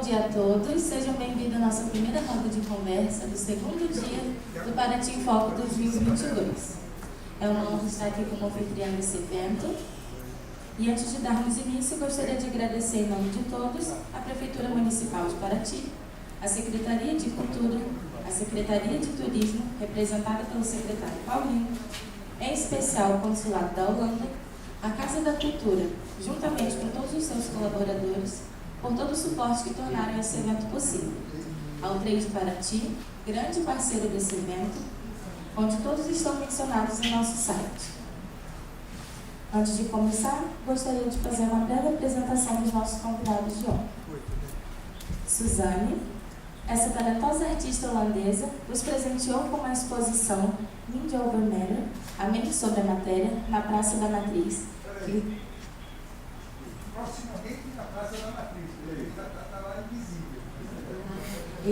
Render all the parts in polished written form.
dia a todos, sejam bem-vindos à nossa primeira roda de conversa do segundo dia do Paraty em Foco 2022. É uma honra estar aqui como anfitriã desse evento. E antes de darmos início, gostaria de agradecer em nome de todos a Prefeitura Municipal de Paraty, a Secretaria de Cultura, a Secretaria de Turismo, representada pelo secretário Paulo, em especial o Consulado da Holanda, a Casa da Cultura, juntamente com todos os seus colaboradores, por todo o suporte que tornaram esse evento possível. Ao Trade Paraty, grande parceiro desse evento, onde todos estão mencionados em nosso site. Antes de começar, gostaria de fazer uma breve apresentação dos nossos convidados de ontem. Suzanne, essa talentosa artista holandesa, nos presenteou com uma exposição Mente, sobre, a mente, sobre a matéria, na Praça da Matriz. Proximamente na Praça da Matriz, está lá invisível.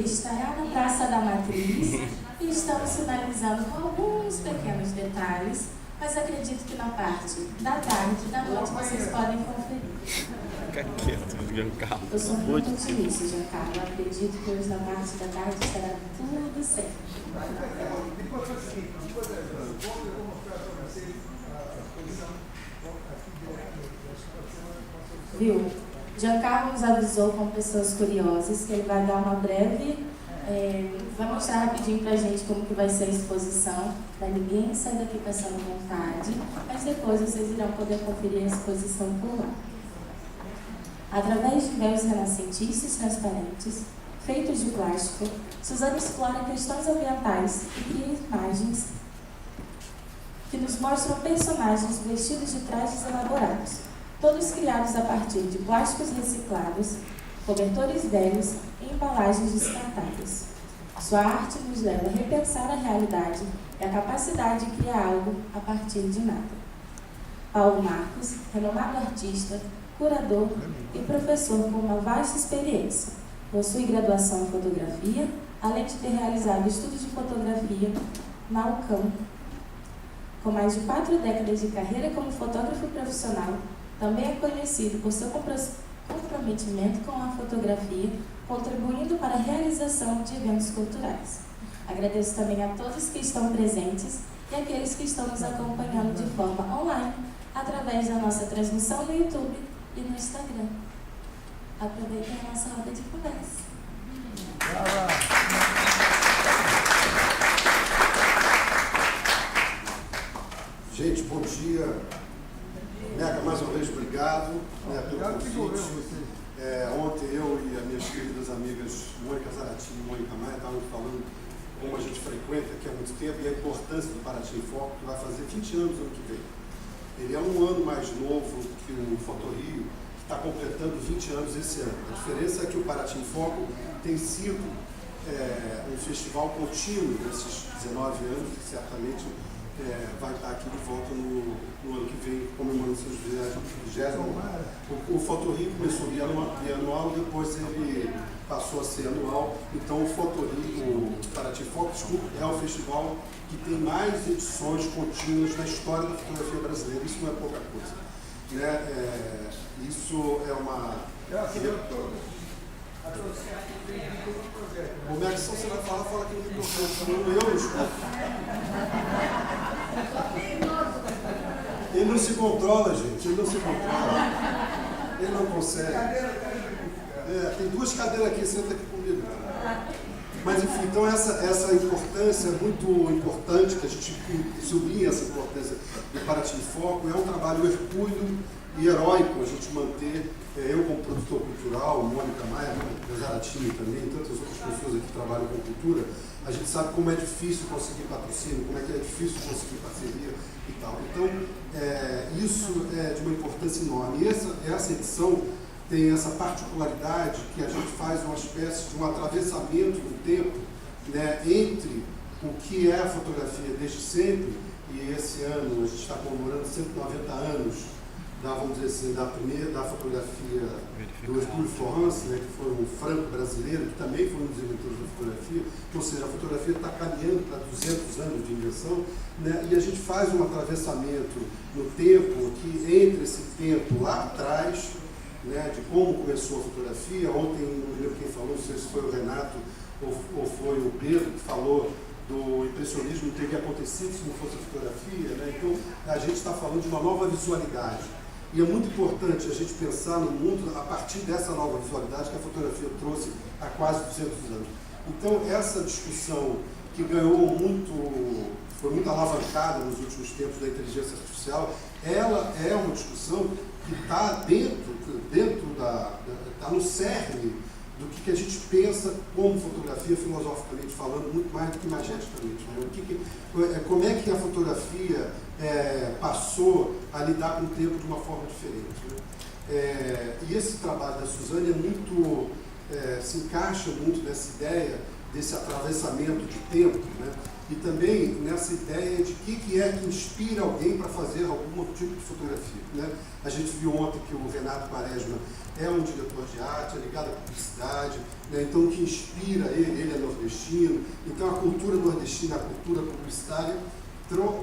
Estará na Praça da Matriz e estamos finalizando com alguns pequenos detalhes, mas acredito que na parte da tarde e da noite vocês podem conferir. Fica quieto, Giancarlo. Eu sou muito otimista, Giancarlo. Eu acredito que hoje na parte da tarde estará tudo certo. Depois foi o seguinte, depois eu vou mostrar para vocês a exposição aqui. Viu? Giancarlo nos avisou com pessoas curiosas que ele vai dar uma breve, vai mostrar rapidinho pra gente como que vai ser a exposição, para ninguém sair daqui passando vontade, mas depois vocês irão poder conferir a exposição por lá. Através de véus renascentistas transparentes, feitos de plástico, Suzanne explora questões ambientais e cria imagens que nos mostram personagens vestidos de trajes elaborados, todos criados a partir de plásticos reciclados, cobertores velhos e embalagens descartáveis. Sua arte nos leva a repensar a realidade e a capacidade de criar algo a partir de nada. Paulo, renomado artista, curador e professor com uma vasta experiência, possui graduação em fotografia, além de ter realizado estudos de fotografia na UCAM. Com mais de 4 décadas de carreira como fotógrafo profissional, também é conhecido por seu comprometimento com a fotografia, contribuindo para a realização de eventos culturais. Agradeço também a todos que estão presentes e aqueles que estão nos acompanhando de forma online, através da nossa transmissão no YouTube e no Instagram. Aproveitem a nossa roda de conversa. Gente, bom dia. Meca, mais uma vez, obrigado pelo convite. Ontem eu e as minhas queridas amigas Mônica Zarati e Mônica Maia estavam falando como a gente frequenta aqui há muito tempo e a importância do Paraty em Foco, que vai fazer 20 anos ano que vem. Ele é um ano mais novo que o Fotorio, que está completando 20 anos esse ano. A diferença é que o Paraty em Foco tem sido um festival contínuo nesses 19 anos, e certamente vai estar aqui de volta no ano que vem, comemorando seus 20 anos. O Fotorio começou bianual, depois ele passou a ser anual. Então o Fotorio, o Paraty Foco, é o festival que tem mais edições contínuas na história da fotografia brasileira. Isso não é pouca coisa. Isso é uma... Como é que você vai falar? Fala aqui no microfone. Eu não escuto. Ele não se controla, gente. Ele não se controla. Ele não consegue. Tem 2 cadeiras aqui. Senta aqui comigo. Mas, enfim, então essa importância é muito importante, que a gente sublinha essa importância do Paraty em Foco. É um trabalho hercúleo e heróico a gente manter, eu como produtor cultural, Mônica Maia, Zaratini também, tantas outras pessoas aqui que trabalham com cultura, a gente sabe como é difícil conseguir patrocínio, como é que é difícil conseguir parceria e tal. Então, isso é de uma importância enorme. E essa edição tem essa particularidade que a gente faz uma espécie de um atravessamento no tempo, entre o que é a fotografia desde sempre, e esse ano a gente está comemorando 190 anos vamos dizer assim, da fotografia do Hercule Florence, que foi um franco-brasileiro, que também foi um dos inventores da fotografia, ou seja, a fotografia está caminhando para 200 anos de invenção, e a gente faz um atravessamento no tempo, que entre esse tempo lá atrás né, de como começou a fotografia. Ontem, não lembro quem falou, não sei se foi o Renato ou foi o Pedro, que falou do impressionismo não teria acontecido se não fosse a fotografia, né? Então, a gente está falando de uma nova visualidade. E é muito importante a gente pensar no mundo a partir dessa nova visualidade que a fotografia trouxe há quase 200 anos. Então, essa discussão que ganhou muito, foi muito alavancada nos últimos tempos da inteligência artificial, ela é uma discussão que está está no cerne do que a gente pensa como fotografia, filosoficamente falando, muito mais do que imageticamente. Né? Como é que a fotografia passou a lidar com o tempo de uma forma diferente. Né? E esse trabalho da Suzanne é muito, se encaixa muito nessa ideia desse atravessamento de tempo, né? E também nessa ideia de que é que inspira alguém para fazer algum tipo de fotografia. Né? A gente viu ontem que o Renato Quaresma é um diretor de arte, é ligado à publicidade, né? Então o que inspira ele é nordestino, então a cultura nordestina, a cultura publicitária,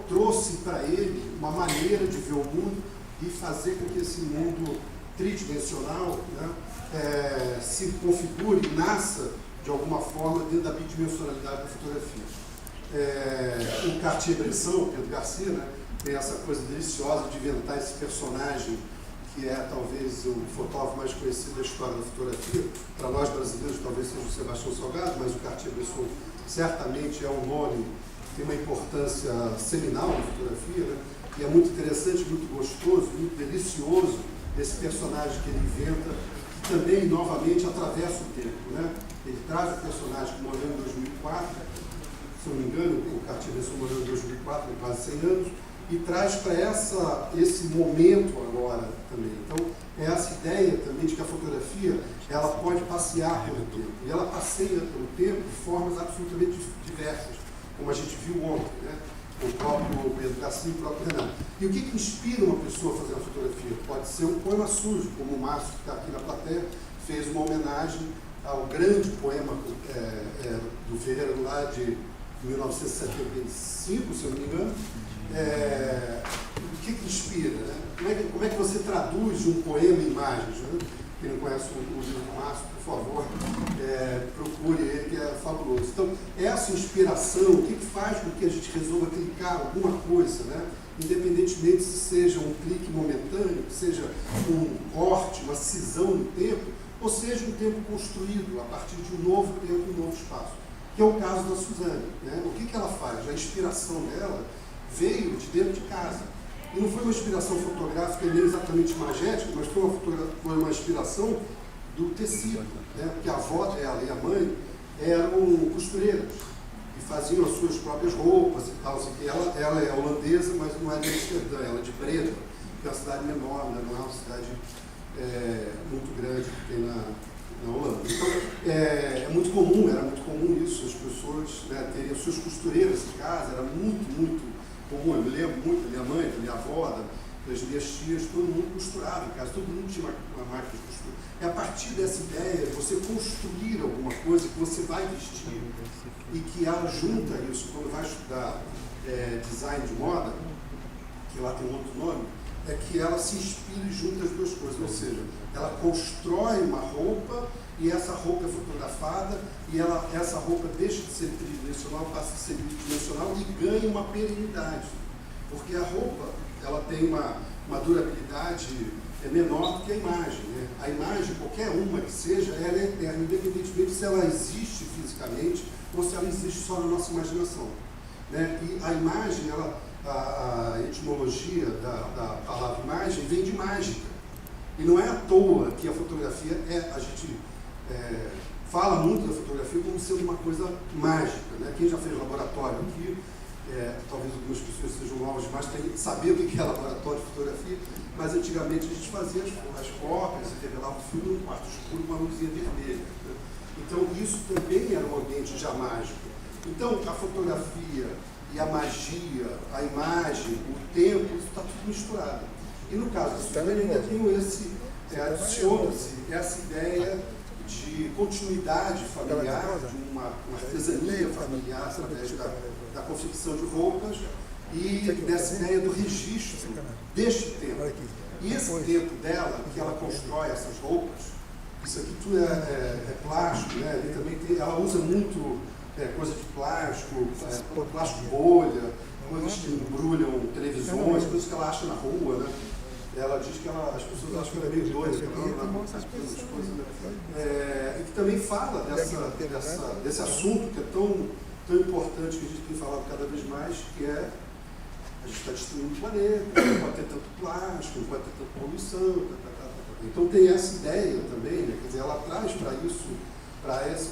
trouxe para ele uma maneira de ver o mundo e fazer com que esse mundo tridimensional, né, se configure e nasça de alguma forma dentro da bidimensionalidade da fotografia. O Cartier-Bresson, Pedro Garcia, né, tem essa coisa deliciosa de inventar esse personagem que é talvez o fotógrafo mais conhecido da história da fotografia. Para nós brasileiros talvez seja o Sebastião Salgado, mas o Cartier-Bresson certamente é um nome que tem uma importância seminal na fotografia, né? E é muito interessante, muito gostoso, muito delicioso esse personagem que ele inventa, que também novamente atravessa o tempo. Né? Ele traz o personagem que morreu em 2004, se não me engano, o Cartier-Bresson morreu em 2004, tem quase 100 anos, e traz para esse momento agora também. Então, é essa ideia também de que a fotografia ela pode passear pelo tempo. E ela passeia pelo tempo de formas absolutamente diversas, como a gente viu ontem, né? O próprio Pedro Garcia e o próprio Renato. E o que inspira uma pessoa a fazer uma fotografia? Pode ser um poema sujo, como o Márcio, que está aqui na plateia, fez uma homenagem ao grande poema do Ferreira lá de 1975, se eu não me engano. O que inspira? Né? Como é que você traduz um poema em imagens? Né? Quem não conhece o livro do Márcio, por favor, procure ele, que é fabuloso. Então, essa inspiração, o que faz com que a gente resolva clicar alguma coisa, né? Independentemente se seja um clique momentâneo, que seja um corte, uma cisão no tempo, ou seja um tempo construído a partir de um novo tempo e um novo espaço, que é o caso da Suzanne. Né? O que ela faz? A inspiração dela veio de dentro de casa. E não foi uma inspiração fotográfica nem exatamente imagética, mas foi uma inspiração do tecido, né? Porque a avó dela e a mãe eram costureiras e faziam as suas próprias roupas e tal. Assim, ela é holandesa, mas não é de Amsterdã, ela é de Breda, que é uma cidade menor, né? Não é uma cidade muito grande que tem na Holanda. Então, era muito comum isso, as pessoas, né, terem as suas costureiras em casa, era muito comum. Eu me lembro muito da minha mãe, da minha avó, das minhas tias, todo mundo costurava em casa, todo mundo tinha uma máquina de costura. É a partir dessa ideia de você construir alguma coisa que você vai vestir e que ela junta isso, quando vai estudar design de moda, que lá tem um outro nome, é que ela se inspira e junta as duas coisas, ou seja, ela constrói uma roupa e essa roupa é fotografada e essa roupa deixa de ser tridimensional, passa a ser bidimensional e ganha uma perenidade, porque a roupa ela tem uma durabilidade menor do que a imagem. Né? A imagem, qualquer uma que seja, ela é eterna, independentemente se ela existe fisicamente ou se ela existe só na nossa imaginação. Né? E a imagem, a etimologia da palavra imagem vem de mágica. E não é à toa que a fotografia a gente fala muito da fotografia como sendo uma coisa mágica. Né? Quem já fez laboratório aqui, talvez algumas pessoas sejam novas demais, tem que saber o que é laboratório de fotografia, mas antigamente a gente fazia as cópias e revelava o filme num quarto escuro com uma luzinha vermelha. Né? Então isso também era um ambiente já mágico. Então a fotografia e a magia, a imagem, o tempo, isso está tudo misturado. E no caso da Suzanne ainda tem adiciona-se essa ideia de continuidade familiar, de uma artesania familiar através da confecção de roupas, e dessa ideia do registro deste tempo. E esse tempo dela, que ela constrói essas roupas, isso aqui tudo é plástico, né? E também ela usa muito coisa de plástico, plástico bolha, coisas que embrulham televisões, coisas que ela acha na rua, né? Ela diz que as pessoas acham que ela é meio doida, que ela não essas coisas, né? E que também fala desse assunto que é tão importante, que a gente tem falado cada vez mais, que é a gente está destruindo o planeta, não pode ter tanto plástico, não pode ter tanta poluição, Então tem essa ideia também, né? Quer dizer, ela traz para isso,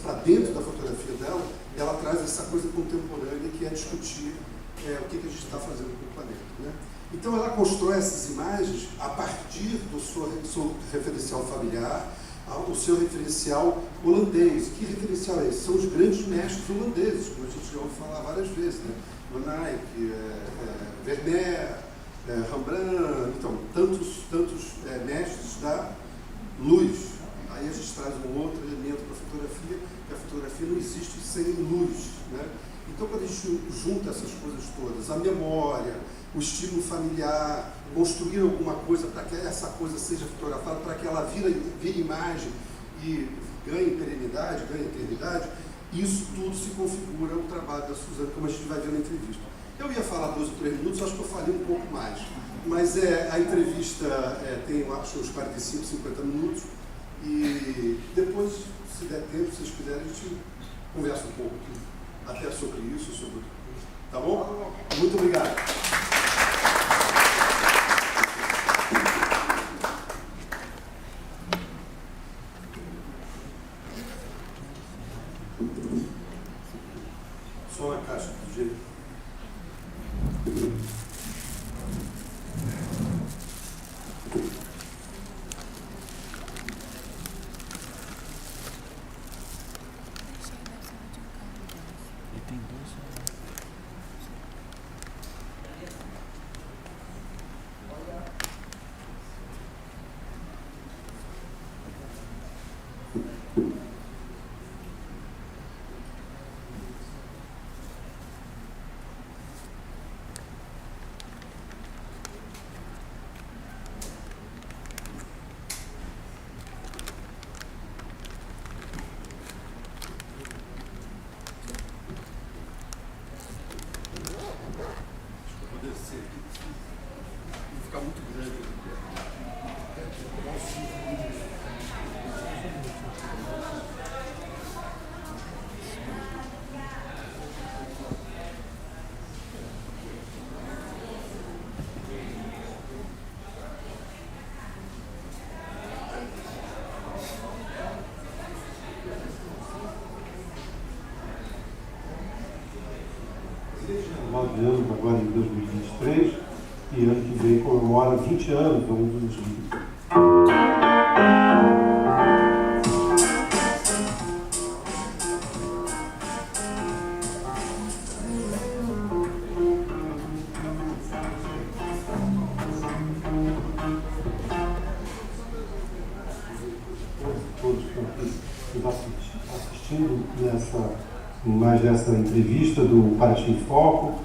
para dentro da fotografia dela, ela traz essa coisa contemporânea que é discutir o que a gente está fazendo com o planeta, né? Então ela constrói essas imagens a partir do seu referencial familiar, o seu referencial holandês. Que referencial é esse? São os grandes mestres holandeses, como a gente já ouviu falar várias vezes, né? Van Eyck, Vermeer, Rembrandt, então, tantos mestres da luz. Aí a gente traz um outro elemento para a fotografia, que a fotografia não existe sem luz, né? Então, quando a gente junta essas coisas todas, a memória, o estímulo familiar, construir alguma coisa para que essa coisa seja fotografada, para que ela vire imagem e ganhe perenidade, ganhe eternidade, isso tudo se configura o trabalho da Suzanne, como a gente vai ver na entrevista. Eu ia falar 2 ou 3 minutos, acho que eu falei um pouco mais, mas a entrevista tem, acho, uns 45, 50 minutos, e depois, se der tempo, se vocês quiserem, a gente conversa um pouco até sobre isso, sobre outra coisa. Tá bom? Muito obrigado. Só na caixa do jeito. Anos agora em 2023 e ano que vem comemora 20 anos do mundo dos livros. Todos que estão assistindo mais nessa entrevista do Paraty em Foco,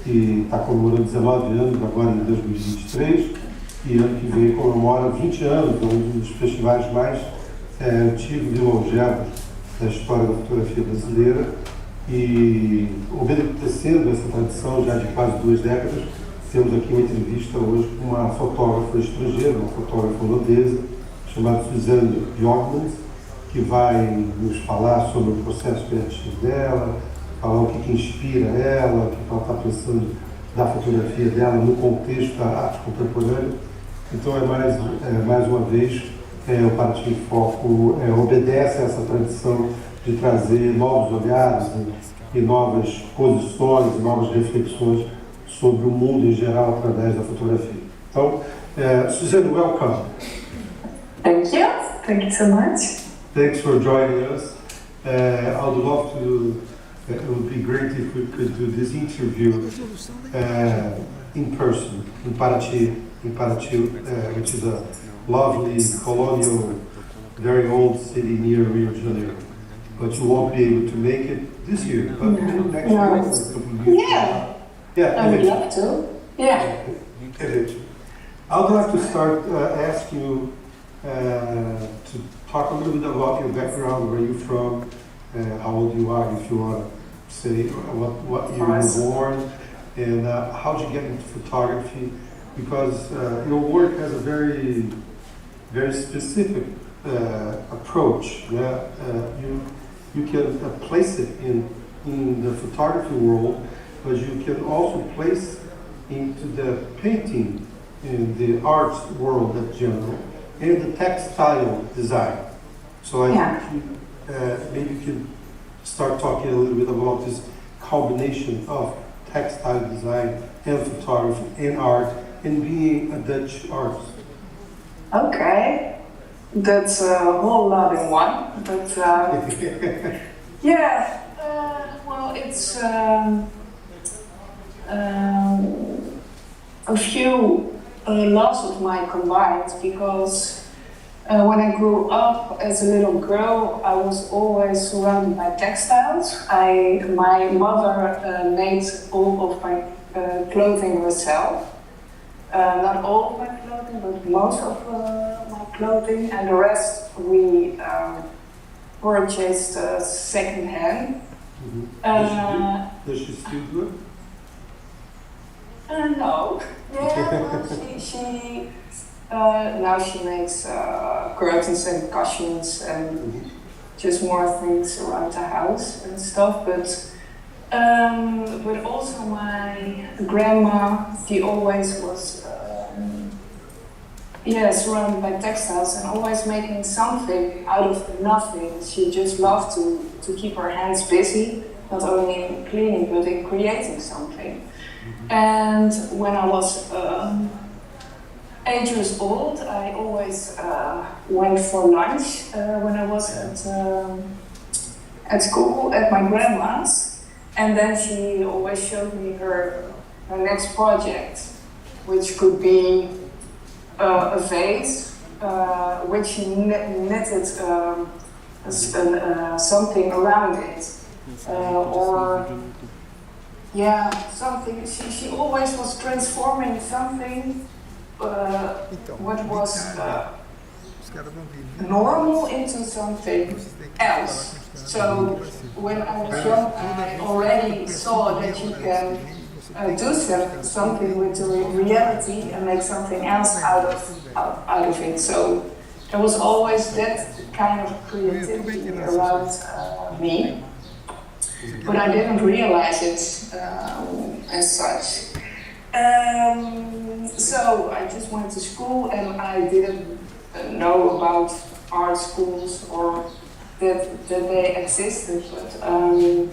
que está comemorando 19 anos agora em 2023 e ano que vem comemora 20 anos, um dos festivais mais antigos e longevos da história da fotografia brasileira. E obedecendo essa tradição já de quase 2 décadas, temos aqui uma entrevista hoje com uma fotógrafa estrangeira, uma fotógrafa holandesa, chamada Suzanne Jongmans, que vai nos falar sobre o processo criativo dela, falar o que inspira ela, o que ela está pensando da fotografia dela no contexto da arte contemporânea. Então, mais uma vez, o Paraty em Foco obedece a essa tradição de trazer novos olhares e novas posições, e novas reflexões sobre o mundo em geral através da fotografia. Então, Suzanne, welcome. Thank you. Thank you so much. Thanks for joining us. I would love to. It would be great if we could do this interview in person in Paraty, which is a lovely colonial, very old city near Rio de Janeiro. But you won't be able to make it this year, but maybe next year. Yeah. Yeah, I would love to. Yeah. Eventually. I would like to start ask you to talk a little bit about your background, where you're from, how old you are, if you want to say what year you were born, and how did you get into photography? Because your work has a very, very specific approach. You can place it in the photography world, but you can also place into the painting, in the art world in general, and the textile design. So I think maybe you can start talking a little bit about this combination of textile design and photography and art and being a Dutch artist. Okay. That's a whole lot in one, but yeah, well, it's a few lots of mine combined, because when I grew up as a little girl, I was always surrounded by textiles. My mother made all of my clothing herself. Not all of my clothing, but most of my clothing, and the rest we purchased second-hand. Does she still do it? No. Yeah, well, she now she makes curtains and cushions and just more things around the house and stuff. But also my grandma, she always was surrounded by textiles and always making something out of nothing. She just loved to keep her hands busy, not only in cleaning but in creating something. And when I was 8 years old, I always went for lunch when I was at school at my grandma's, and then she always showed me her next project, which could be a vase, which she knitted something around it, or something. She always was transforming something what was normal into something else. So when I was young, I already saw that you can do something with the reality and make something else out of it. So there was always that kind of creativity around me, but I didn't realize it as such. So I just went to school, and I didn't know about art schools or that they existed, but I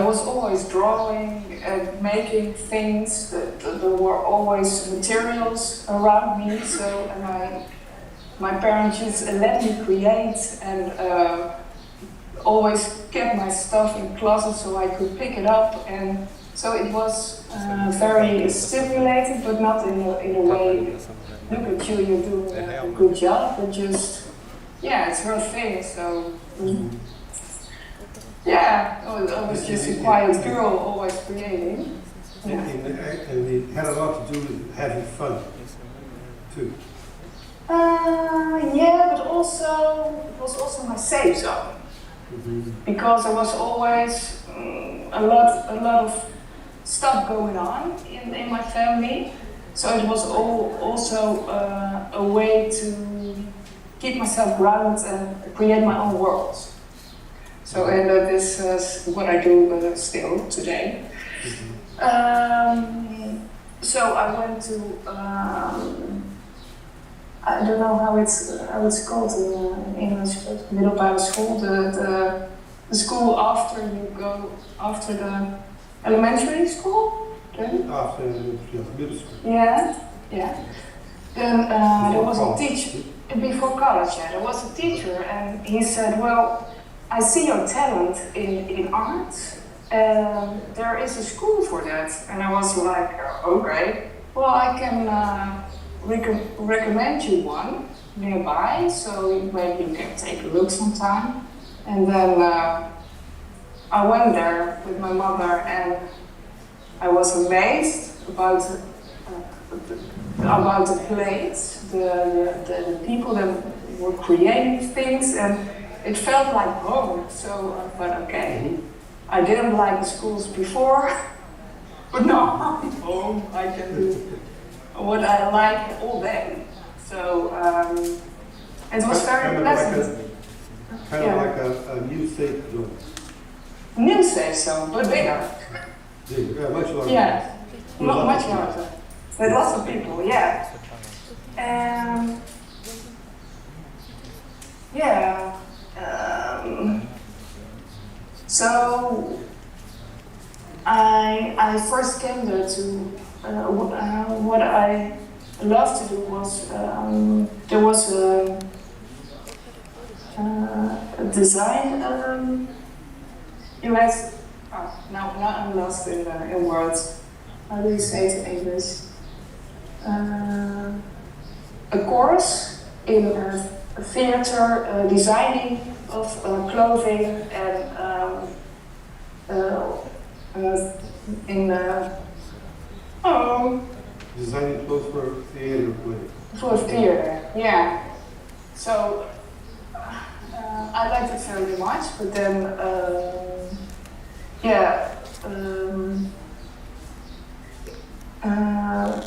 was always drawing and making things. There were always materials around me, and my parents just let me create, and always kept my stuff in closets so I could pick it up, and so it was very stimulating, but not in a way, look at you, you're doing a good job, but just, it's her thing, so I was just a quiet girl, always creating. Yeah. And it had a lot to do with having fun, too. But also, it was also my safe zone. Because there was always a lot of stuff going on in my family, so it was also a way to keep myself grounded and create my own world. So and this is what I do still today. So I went to I don't know how it's called in English, but middelbare school, the school after you go after the elementary school. Then? After middle school. Yeah. Then there was a teacher before college. Yeah, there was a teacher, and he said, "Well, I see your talent in art. There is a school for that." And I was like, "Okay, well, I can." Recommend you one nearby, so maybe you can take a look sometime. And then I went there with my mother, and I was amazed about the place, the people that were creating things, and it felt like home. So I thought, okay, I didn't like the schools before, but now I'm home. I can do what I like all day. So it was very pleasant. Kind of like a new safe zone. New safe zone, but bigger. Yeah, much larger. Yeah, not much larger. With lots of people, yeah. Yeah. So I first came there to what I loved to do was there was a design. Now I'm lost in words. How do you say it in English? A course in theater, designing of clothing and Designing clothes for theater play. For theater, yeah. So I liked it very much, but then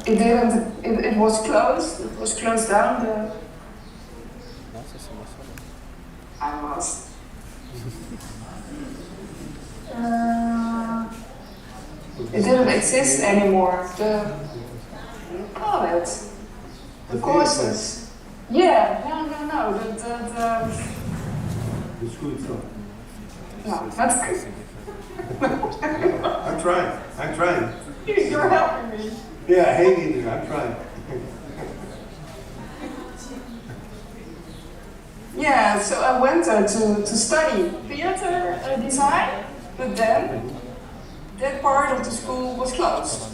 it didn't. It was closed. It was closed down. Nossa, se emocionou. I lost. It didn't exist anymore. How do you call it? The courses. Yeah. No. The school itself. No, that's I'm trying. You're helping me. Yeah, hang in there, I'm trying. Yeah, so I went there to study theater design, but then that part of the school was closed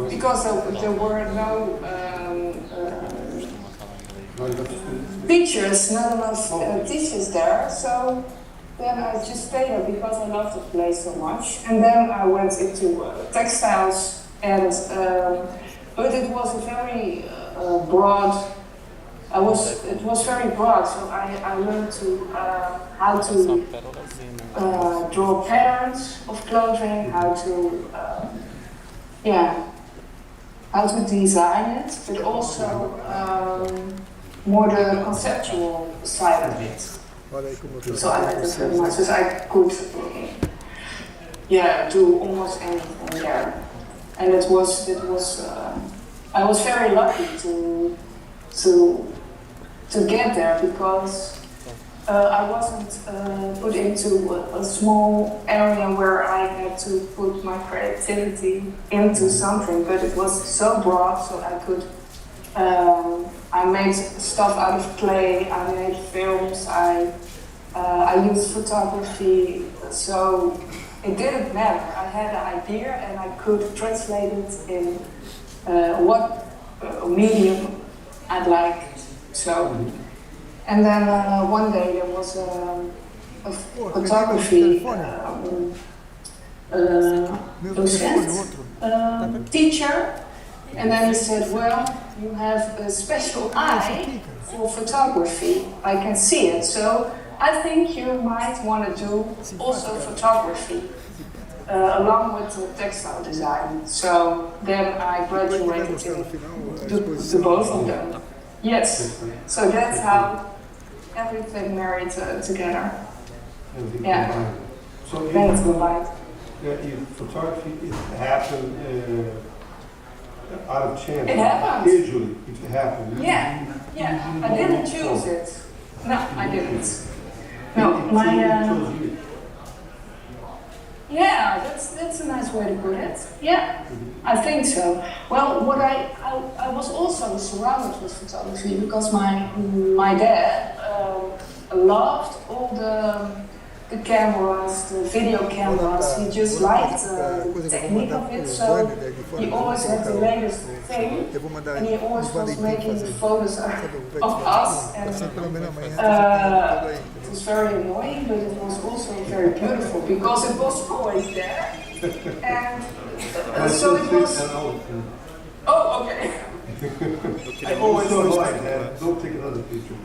because there were no teachers, not enough teachers there. So then I just stayed there because I loved the place so much. And then I went into textiles, and but it was a very broad. It was very broad, so I learned how to draw patterns of clothing, how to design it, but also more the conceptual side of it. So I liked it very much, because I could do almost anything there, and it was I was very lucky to get there, because I wasn't put into a small area where I had to put my creativity into something, but it was so broad, so I could. I made stuff out of clay. I made films. I used photography. So it didn't matter. I had an idea and I could translate it in what medium I'd like. So, and then one day there was a photography docent, teacher, and then he said, well, you have a special eye for photography. I can see it. So I think you might want to do also photography along with textile design. So then I graduated to both of them. Yes, so that's how everything married together. Yeah, So then it's combined. Photography, it happened out of chance. It happened. Usually, it happened. Yeah, I didn't choose it. No, I didn't. No, yeah, that's a nice way to put it. Yeah, I think so. Well, what I was also surrounded with photography because my dad loved all the cameras, the video cameras. He just liked the technique of it, so he always had the latest thing, and he always was making the photos of us. And it was very annoying, but it was also very beautiful because it was always there. And So it was. Oh, okay. I always so like that. Don't take another picture.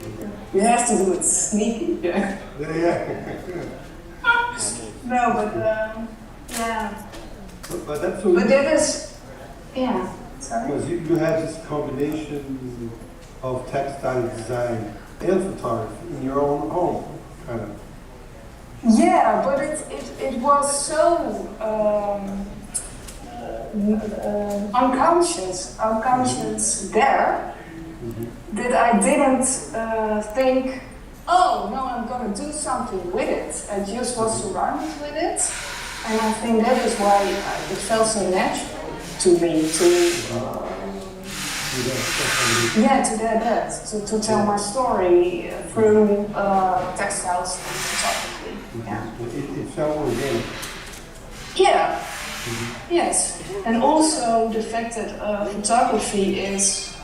You have to do it sneaky, yeah. Yeah. No, but yeah. But that's so. But that is, yeah. Sorry. Because you have this combination of textile design and photography in your own home, kind of. Yeah, but it was so unconscious there that I didn't think, oh no, I'm gonna do something with it. I just was surrounded with it, and I think that is why it felt so natural to me to tell my story through textiles and photography. Yeah. It felt organic. Yeah. Yes, and also the fact that photography is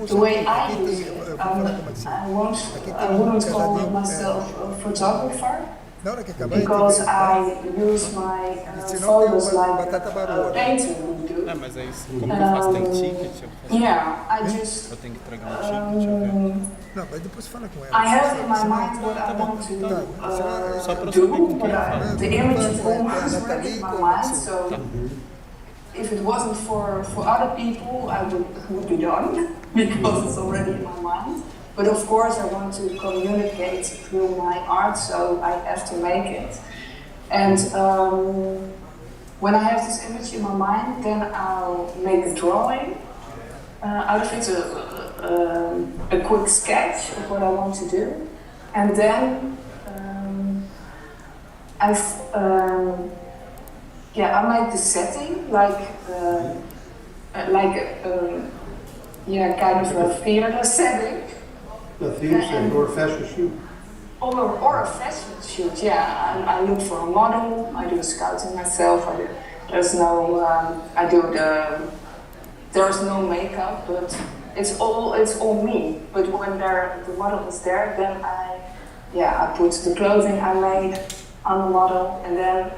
the way I use it. I wouldn't call myself a photographer because I use my photos like a painter would do. Mas é isso. Como eu faço, tem ticket. Yeah, I just. Eu tenho que entregar um ticket. Não, mas depois fala com ela. I have in my mind what I want to do, but the image is already in my mind, so if it wasn't for other people, I would be done, because it's already in my mind. But of course I want to communicate through my art, so I have to make it. And when I have this image in my mind, then I'll make a drawing out of it, a quick sketch of what I want to do, and then I make the setting like kind of a theater setting. A theater setting or a fashion shoot. Or a fashion shoot, yeah. I look for a model. I do scouting myself. There's no makeup, but it's all me. But when the model is there, then I put the clothing I made on the model, and then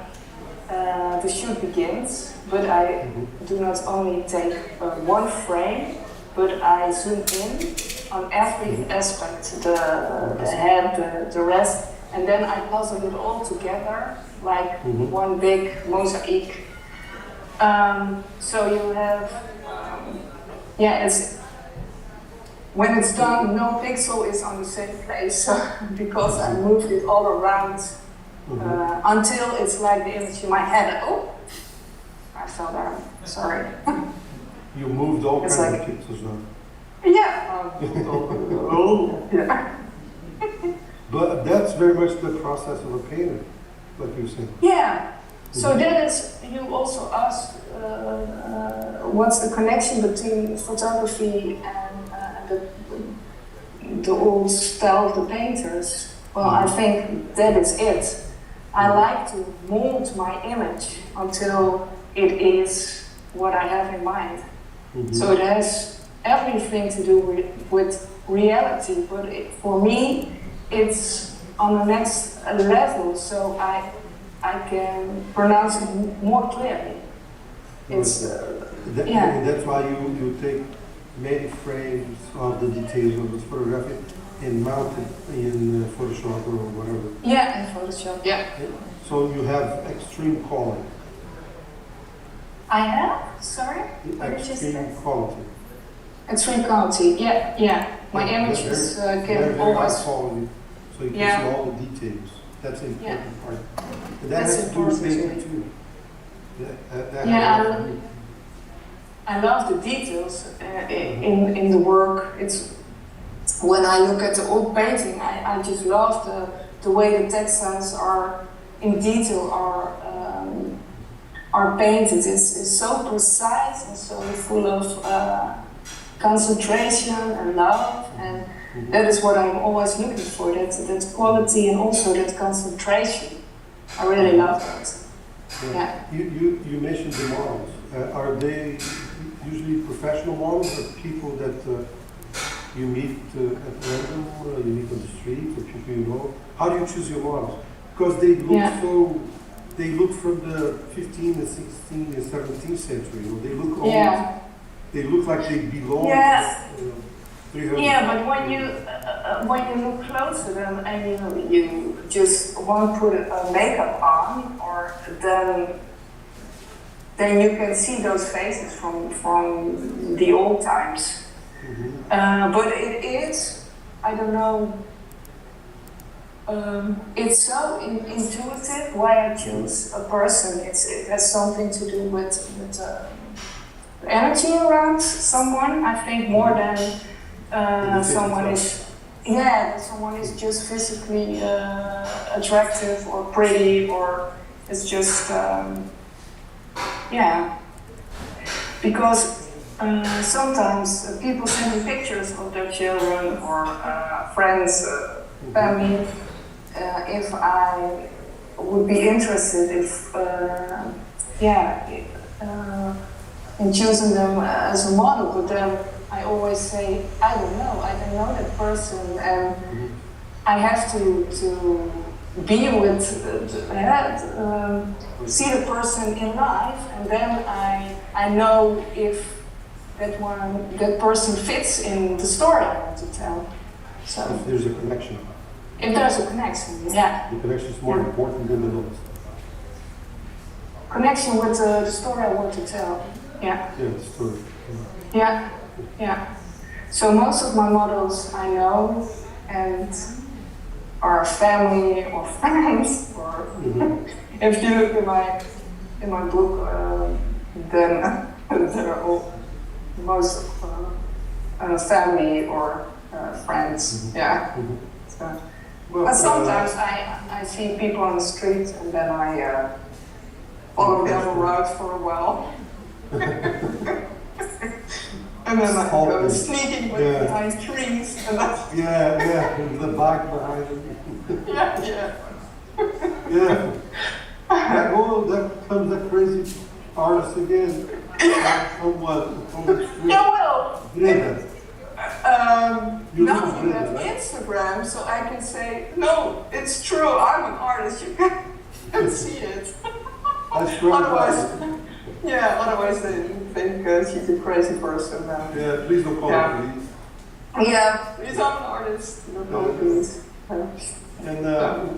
the shoot begins. But I do not only take one frame, but I zoom in on every aspect, the head, the rest, and then I puzzle it all together like one big mosaic. So you have, it's when it's done, no pixel is on the same place because I moved it all around until it's like the image in my head. Oh, I fell down. Sorry. You moved all kinds like, of pixels now. Yeah. Yeah. But that's very much the process of a painter, like you said. Yeah. So that is, you also asked what's the connection between photography and the old style of the painters. Well, I think that is it. I like to mold my image until it is what I have in mind. So it has everything to do with reality, but for me, it's on the next level, so I can pronounce it more clearly. It's That's why you take many frames of the details of this photography and mount it in Photoshop or whatever. Yeah, in Photoshop. Yeah. So you have extreme quality. I have. Sorry. Extreme quality. Extreme quality. Yeah. My images can always. Quality, so you can see all the details. That's the important part. And that That's has to do with important painting too. I love the details in the work. It's when I look at the old painting, I just love the way the textiles are in detail are painted. It's so precise and so full of concentration and love, and that is what I'm always looking for. That quality and also that concentration. I really love that. Yeah. You mentioned the models. Are they usually professional models or people that you meet at random, you meet on the street, or people you know? How do you choose your models? Because they look so they look from the 15th and 16th and 17th century. You know, they look almost, Yeah. they look like they belong. Yeah. 300. Yeah, but when you look closer, then and you just won't put makeup on, or then you can see those faces from the old times. But it is, I don't know. It's so intuitive why I choose a person. It has something to do with energy around someone. I think more than someone is. Yeah, someone is just physically attractive or pretty, or it's just yeah. Because sometimes people send me pictures of their children or friends, family. If I would be interested in choosing them as a model, but then I always say, I don't know that person, and I have to be with, see the person in life, and then I know if that person fits in the story I want to tell. So If there's a connection. if there's a connection, yeah. The connection is more important than the looks. Connection with the story I want to tell. Yeah. Yeah, the story. Yeah. Yeah. So most of my models I know and are family or friends, or if you look in my book, then they're all most family or friends. Yeah. So, Well, but sometimes I see people on the street and then I follow them around for a while. And then I go sneaking behind trees. And with the bike behind it. yeah. That comes that crazy artist again. From what? From the street. Yeah, well. Greta. Now you have Instagram, so I can say, no, it's true, I'm an artist, you can see it. Otherwise they think she's a crazy person. Yeah, please don't call the police. Yeah, please, I'm an artist, don't call the police. And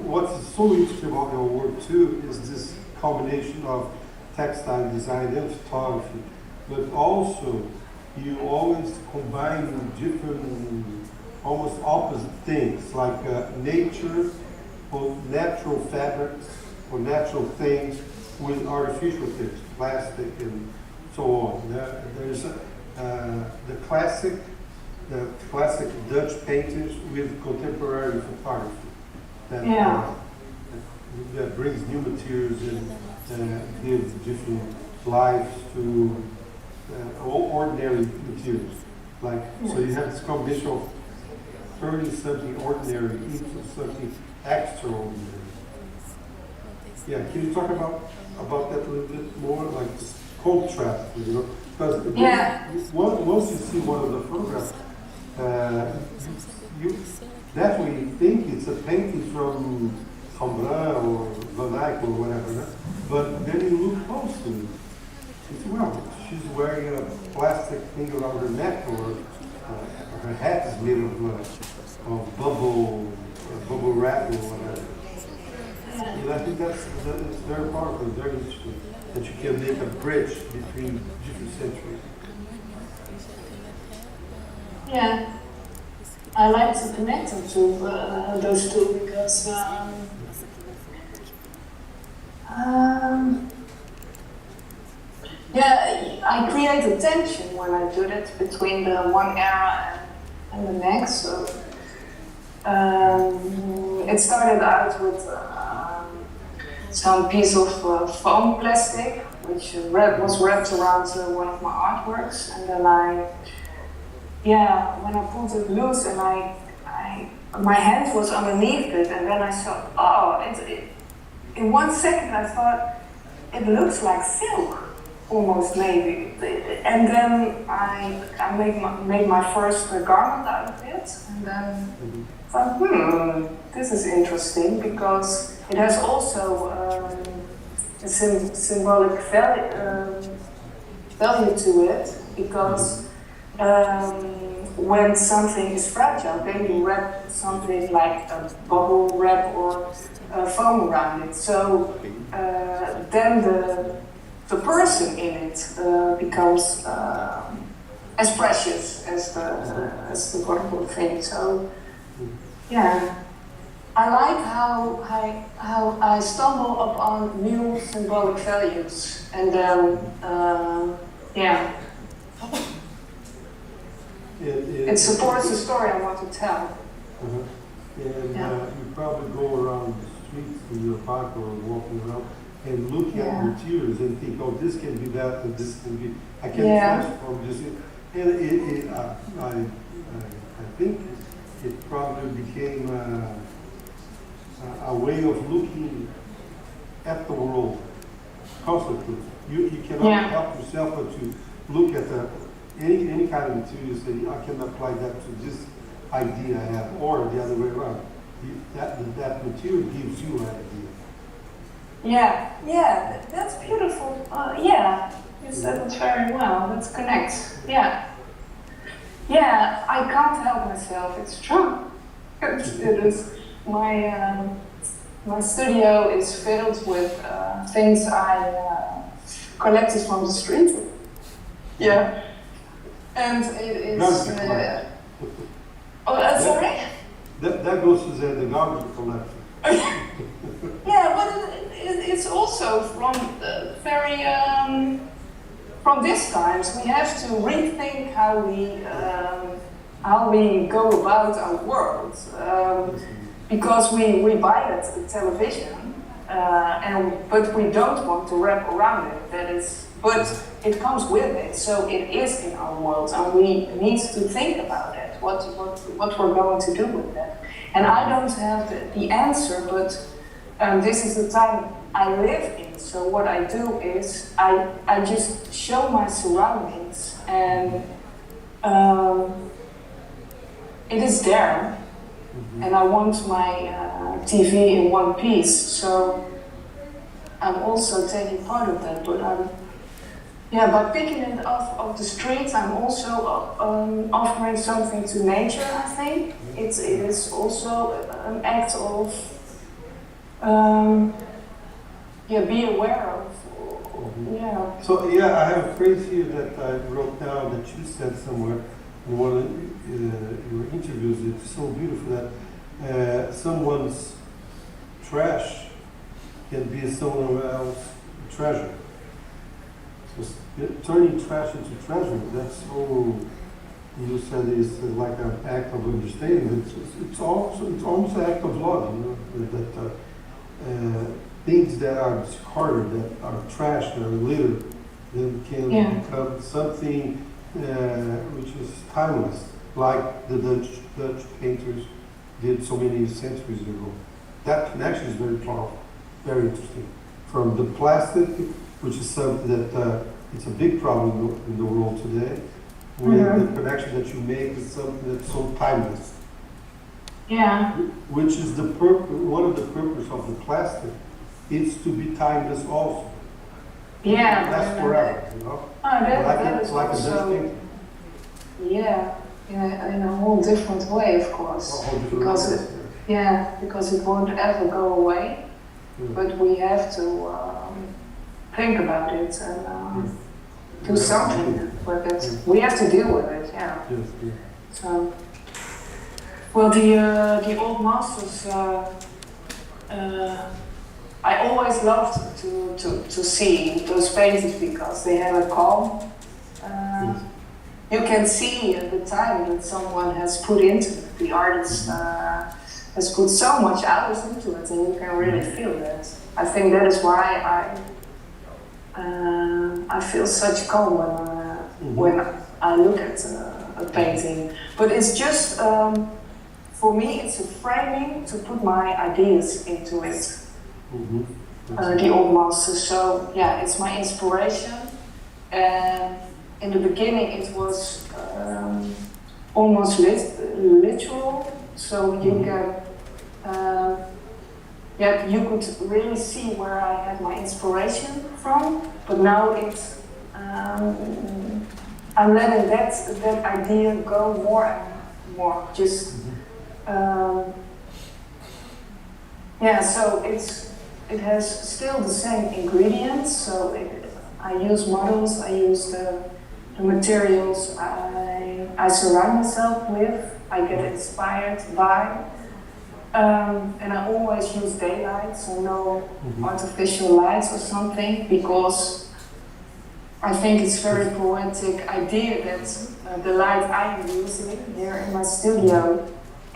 what's so interesting about your work too is this combination of textile design and photography, but also you always combine different, almost opposite things, like nature or natural fabrics or natural things with artificial things, plastic and so on. There's the classic Dutch painters with contemporary photography that brings new materials and gives different lives to ordinary materials. So you have this combination of turning something ordinary into something extraordinary. Yeah, can you talk about that a little bit more, like this contrast, Because once you see one of the photographs, you definitely think it's a painting from Rembrandt or Van Eyck or whatever, but then you look closely, you see, well, she's wearing a plastic thing around her neck, or her hat is made of bubble wrap or whatever. And I think that's very powerful, very interesting, that you can make a bridge between different centuries. Yeah, I like to connect them to those two because I create a tension when I do that between the one era and the next. So it started out with some piece of foam plastic, which was wrapped around one of my artworks, and then when I pulled it loose and my hand was underneath it, and then I saw, in 1 second I thought, it looks like silk, almost maybe. And then I made my first garment out of it, and then thought, this is interesting, because it has also symbolic value to it, because when something is fragile, then you wrap something like a bubble wrap or foam around it. So then the person in it becomes as precious as the wonderful thing. So yeah, I like how I stumble upon new symbolic values, and then yeah. It supports the story I want to tell. And you probably go around the streets in your park or walking around and look at materials and think, oh, this can be that, and this can be, I can transform this. And I think it probably became a way of looking at the world constantly. You cannot help yourself but to look at any kind of material and say, I can apply that to this idea I have, or the other way around. That material gives you an idea. Yeah, that's beautiful. Yeah, you said it very well. Let's connect. Yeah, I can't help myself. It's true. It is. My studio is filled with things I collected from the street. Yeah. And it is. Sorry? That goes to the garbage collection. Yeah, but it's also from from these times we have to rethink how we go about our world, because we buy that television, but we don't want to wrap around it. But it comes with it, so it is in our world, and we need to think about it. What we're going to do with it. And I don't have the answer, but this is the time I live in. So what I do is I just show my surroundings, and it is there. And I want my TV in one piece. So I'm also taking part of that, but by picking it off of the streets, I'm also offering something to nature, I think. It is also an act of, be aware of, So, I have a phrase here that I wrote down that you said somewhere in one of your interviews. It's so beautiful that someone's trash can be someone else's treasure. Turning trash into treasure, that's so, you said it's like an act of understanding. It's almost an act of love, that things that are discarded, that are trash, that are litter, then can become something which is timeless, like the Dutch painters did so many centuries ago. That connection is very powerful, very interesting. From the plastic, which is something that it's a big problem in the world today, where the connection that you make is something that's so timeless. Yeah. Which is one of the purpose of the plastic, is to be timeless also. Yeah. That's forever, That is like also, a Dutch painting. Yeah, in a whole different way, of course. Because it won't ever go away. But we have to think about it and do something with it. We have to deal with it, So, well, the old masters, I always loved to see those paintings because they have a calm. You can see the time that someone has put into it. The artist has put so much hours into it, and you can really feel that. I think that is why I feel such calm when I look at a painting. But it's just, for me, it's a framing to put my ideas into it. The old masters. So it's my inspiration. And in the beginning, it was almost literal. So you can yet you could really see where I had my inspiration from. But now it's I'm letting that idea go more and more. Just so it has still the same ingredients. So I use models, I use the materials I surround myself with, I get inspired by. And I always use daylight, so no artificial lights or something, because I think it's very poetic idea that the light I am using here in my studio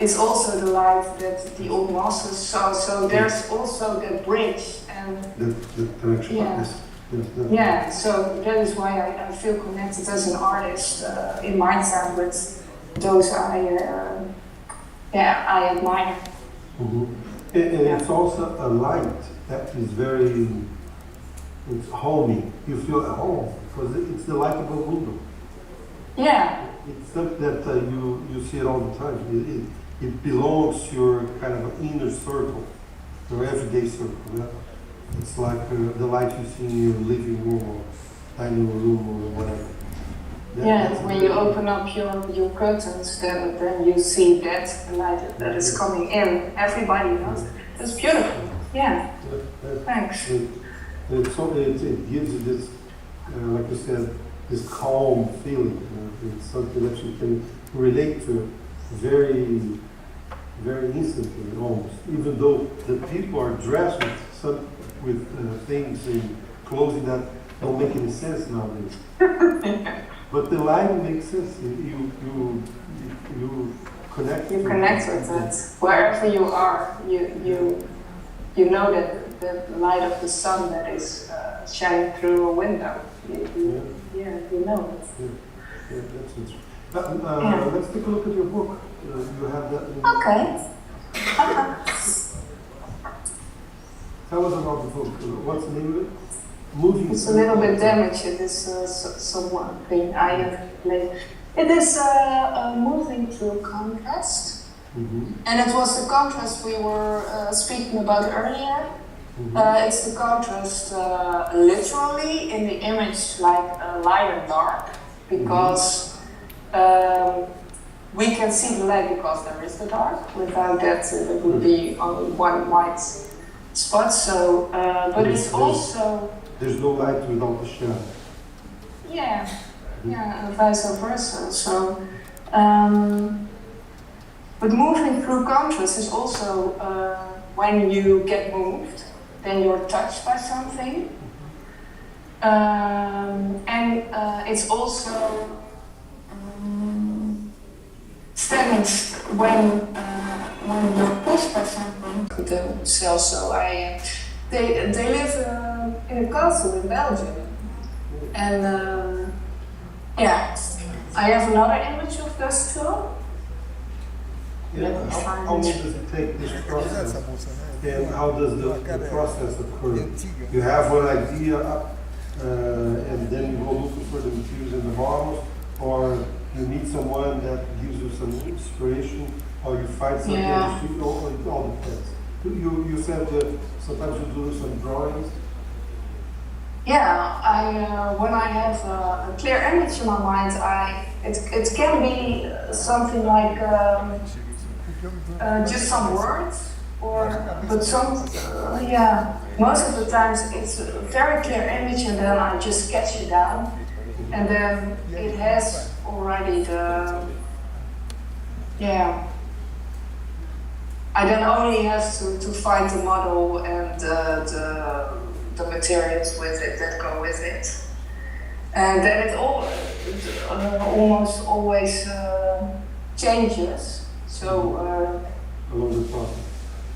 is also the light that the old masters saw. So there's also that bridge and the connection. Yeah, so that is why I feel connected as an artist in my time with those I admire. And it's also a light that is it's homey. You feel at home because it's the light of a window. Yeah. It's not that you see it all the time. It belongs to your kind of inner circle, your everyday circle. Yeah? It's like the light you see in your living room or dining room or whatever. When you open up your curtains, then you see that light that is coming in. Everybody knows it. It's beautiful. Yeah. Thanks. It gives you this, like you said, this calm feeling. It's something that you can relate to very, very instantly, almost. Even though the people are dressed with things and clothing that don't make any sense nowadays. But the light makes sense. You connect. You connect with it. Wherever you are, you know that the light of the sun that is shining through a window. You know it. Yeah, that's interesting. Let's take a look at your book. You have that. Okay. Tell us about the book. What's the name of it? Moving. It's a little bit damaged. It is something I have played. It is moving through contrast, and it was the contrast we were speaking about earlier. It's the contrast literally in the image, like light and dark, because we can see the light because there is the dark. Without that, it would be only one white spot. So, but it's also. There's no light without the shadow. Yeah, and vice versa. So, but moving through contrast is also when you get moved, then you're touched by something, and it's also standing when you're pushed by something. Themselves. So they live. In a castle in Belgium, and I have another image of those two. How long does it take this process, and how does the process occur? You have one idea, and then you go looking for the materials in the models, or you meet someone that gives you some inspiration, or you find something on the street. It all depends. You said that sometimes you do some drawings. Yeah, when I have a clear image in my mind, it can be something like just some words, but most of the times it's a very clear image, and then I just sketch it down, and then it has already I then only have to find the model and the materials with it that go with it, and then it almost always changes. So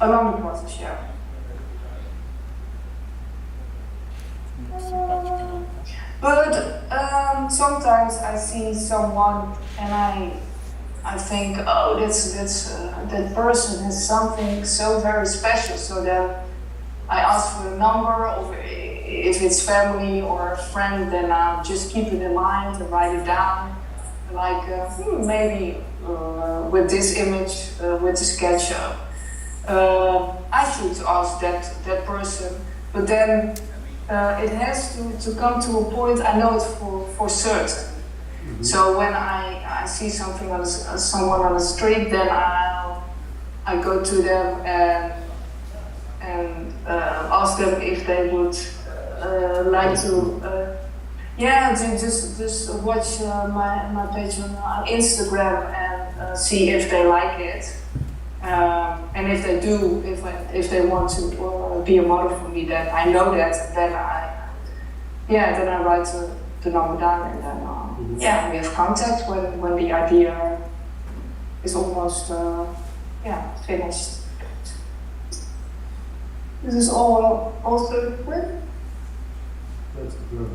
along the process, yeah. But sometimes I see someone and I think, oh, that person has something so very special. So then I ask for a number, or if it's family or a friend, then I'll just keep it in mind and write it down. Like maybe with this image, with the sketch, I should ask that person, but then it has to come to a point I know it for certain. Mm-hmm. So when I see something on someone on the street, then I go to them and ask them if they would like to just watch my page on Instagram and see if they like it. And if they do, if they want to be a model for me, then I know that. Then I write the number down, and then we have contact when the idea is almost finished. This is all also with. That's good.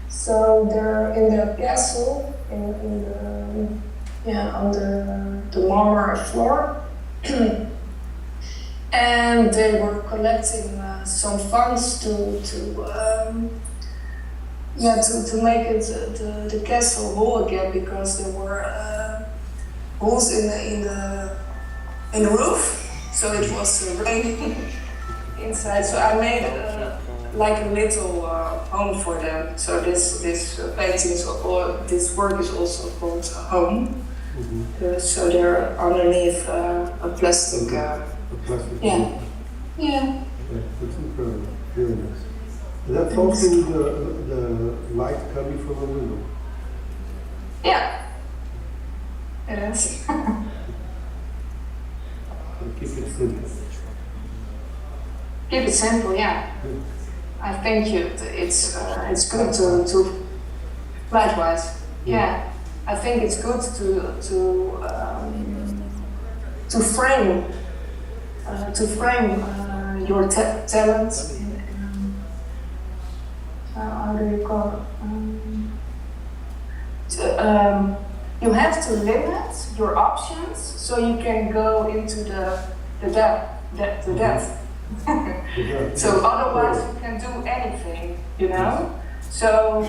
So they're in the castle on the marble floor, and they were collecting some funds to make it the castle whole again, because there were holes in the roof, so it was raining inside. So I made like a little home for them. So this painting or this work is also called Home. Mm-hmm. So they're underneath a plastic. A plastic. Yeah. Yeah. That's incredible. Very nice. And that's also the light coming from a window. Yeah. It is. Keep it simple. Keep it simple, yeah. I think it's good to likewise. Yeah. I think it's good to frame your talents. How do you call it? You have to limit your options so you can go into the depth. So otherwise you can do anything, you know. So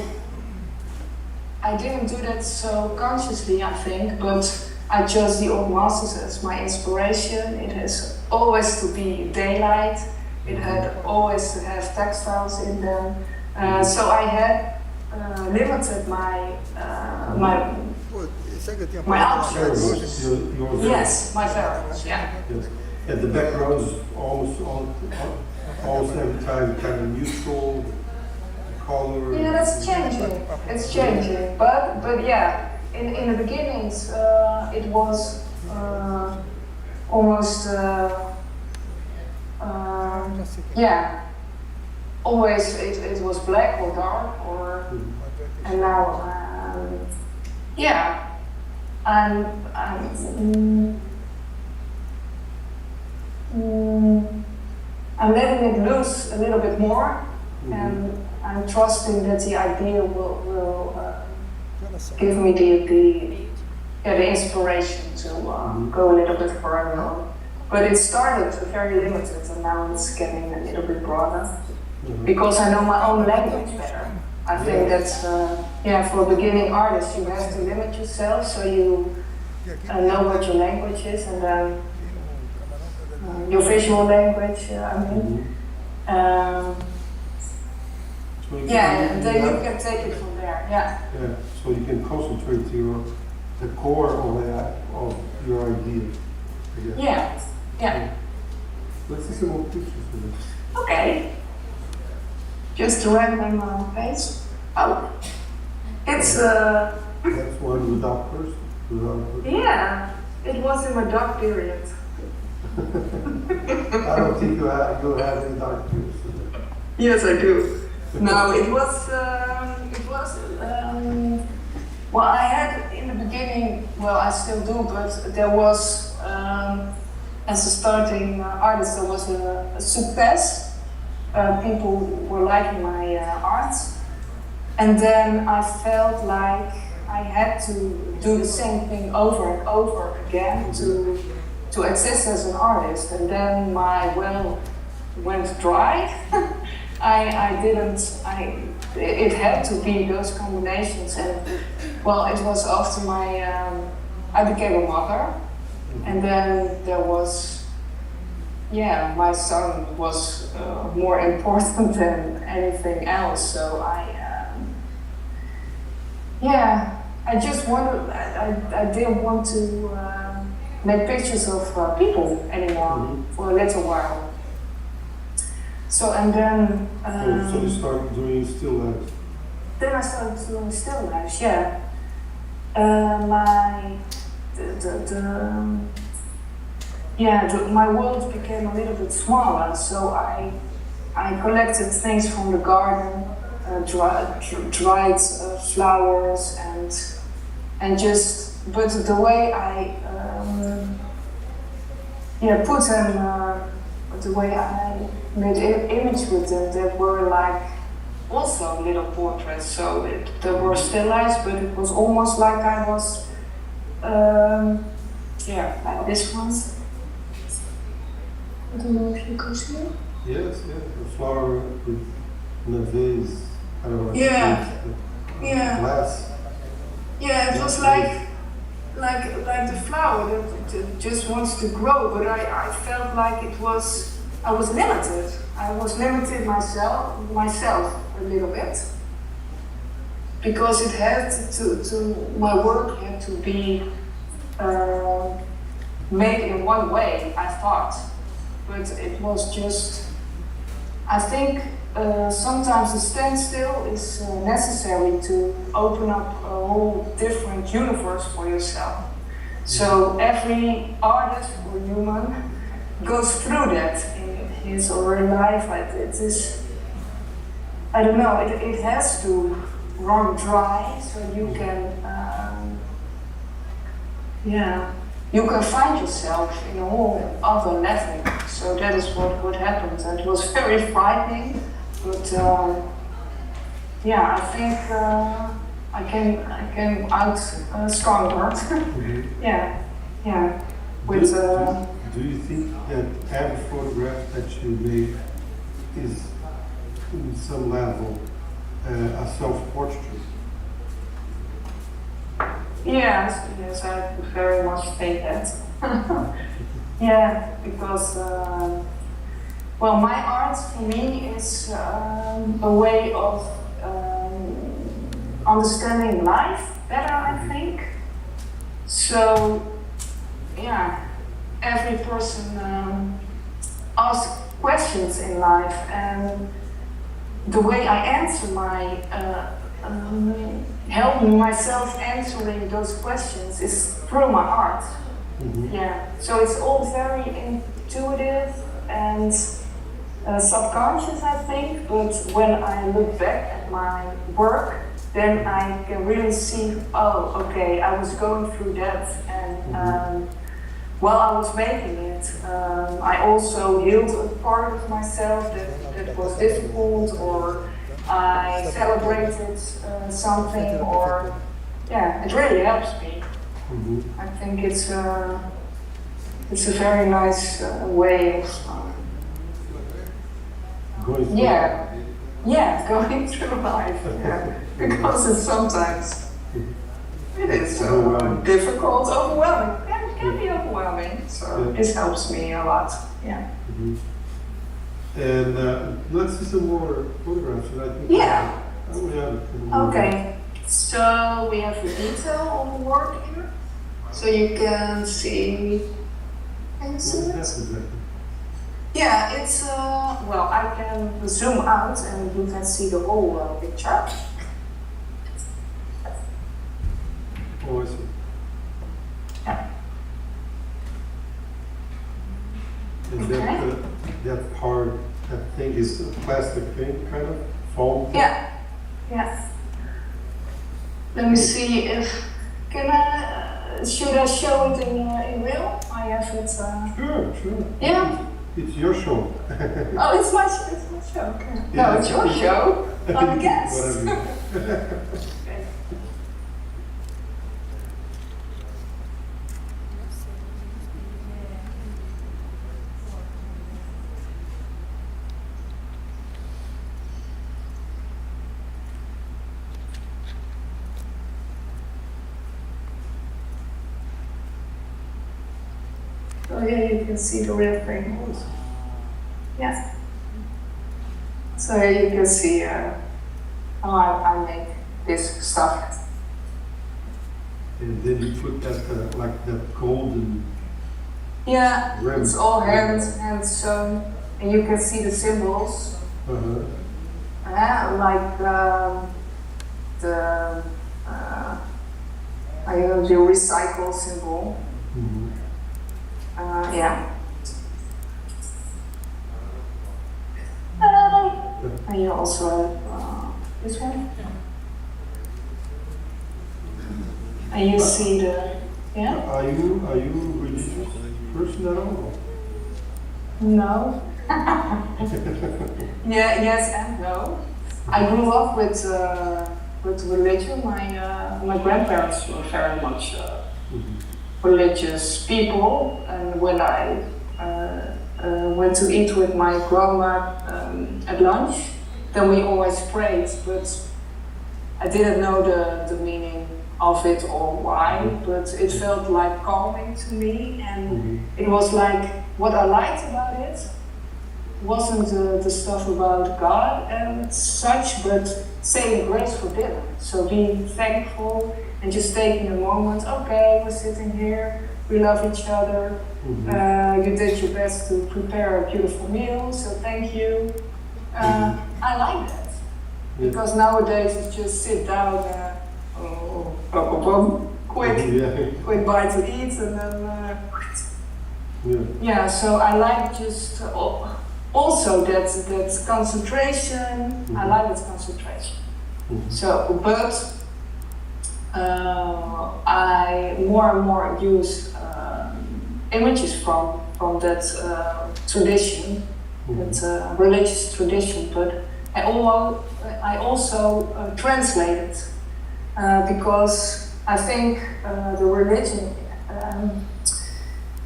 I didn't do that so consciously, I think, but I chose the old masters as my inspiration. It has always to be daylight. It had always to have textiles in them. So I had limited my options. Yes, my variables. Yeah. Yes. And the background is almost every time kind of neutral. Color. Yeah, that's changing. It's changing, but yeah, in the beginnings it was almost always it was black or dark and now I'm letting it loose a little bit more. And I'm trusting that the idea will give me the inspiration to go a little bit further. But it started very limited, and now it's getting a little bit broader because I know my own language better. I think that's for a beginning artist you have to limit yourself so you know what your language is, and then your visual language. And then you can take it from there. Yeah. So you can concentrate the core of your idea. Yeah. Let's see some more pictures for this. Okay. Just a random page. Oh, it's That's one without person. Yeah, it was in my dark period. I don't think you have any dark periods. Yes, I do. No, it was, well, I had in the beginning, well, I still do, but there was, as a starting artist, there was a success. People were liking my art. And then I felt like I had to do the same thing over and over again to exist as an artist. And then my well went dry. It had to be those combinations, and well, it was after I became a mother, And then there was, my son was more important than anything else. So I just wanted, I didn't want to make pictures of people anymore for a little while. So, and then... so you started doing still lives? Then I started doing still lives, my world became a little bit smaller, so I collected things from the garden, dried flowers, and just, but the way I put them, the way I made image with them, they were like also little portraits. So they were still lives, but it was almost like I was, like this one. I don't know if you can see it. Yes, the flower in a vase. I don't know. Glass. Yeah, it was like the flower that just wants to grow, but I felt like I was limited. I was limited myself a little bit, because it had my work had to be made in one way, I thought, but it was just, I think sometimes a standstill is necessary to open up a whole different universe for yourself. So every artist or human goes through that in his or her life. It is, I don't know, it has to run dry so you can, you can find yourself in a whole other level. So that is what happened. And it was very frightening, but I think I came out stronger. With, do you think that every photograph that you make is, in some level, a self-portrait? Yes, I very much think that. Because my art for me is a way of understanding life better, I think. So, every person asks questions in life, and the way I answer help myself answering those questions is through my art. So it's all very intuitive and subconscious, I think, but when I look back at my work, then I can really see, oh, okay, I was going through that, and while I was making it, I also healed a part of myself that was difficult, or I celebrated something, or it really helps me. I think it's a very nice way of going through going through life. Because it's sometimes it is difficult, overwhelming. It can be overwhelming. So this helps me a lot. And let's see some more photographs. I think Okay. So we have the detail on the work here. So you can see. Can you see it? Exactly. Yeah, it's I can zoom out and you can see the whole picture. Oh, I see. And that part, that thing is a plastic thing, kind of foam. Yeah. Let me see if should I show it in real? I have it. Sure. Yeah. It's your show. Oh, it's my show. Okay. No, it's your show. I'm a guest. Whatever. So here you can see the real thing. Yeah. So here you can see how I make this stuff. And then you put that like that golden. Yeah, rim. it's all hand sewn, and you can see the symbols. Like the I know the recycle symbol. Yeah. And you also have this one. And you see the, yeah? Are you religious person at all? No. Yeah, yes and no. I grew up with religion. My grandparents were very much religious people, and when I went to eat with my grandma at lunch, then we always prayed, but I didn't know the meaning of it or why, but it felt like calming to me, and it was like what I liked about it wasn't the stuff about God and such, but saying grace for dinner. So being thankful and just taking a moment, okay, we're sitting here, we love each other, you did your best to prepare a beautiful meal, so thank you. I like that, because nowadays it's just sit down, quick bite to eat, and then yeah. So I like just also that concentration. I like that concentration. So, but I more and more use images from that tradition, that religious tradition. But I also translate it because I think the religion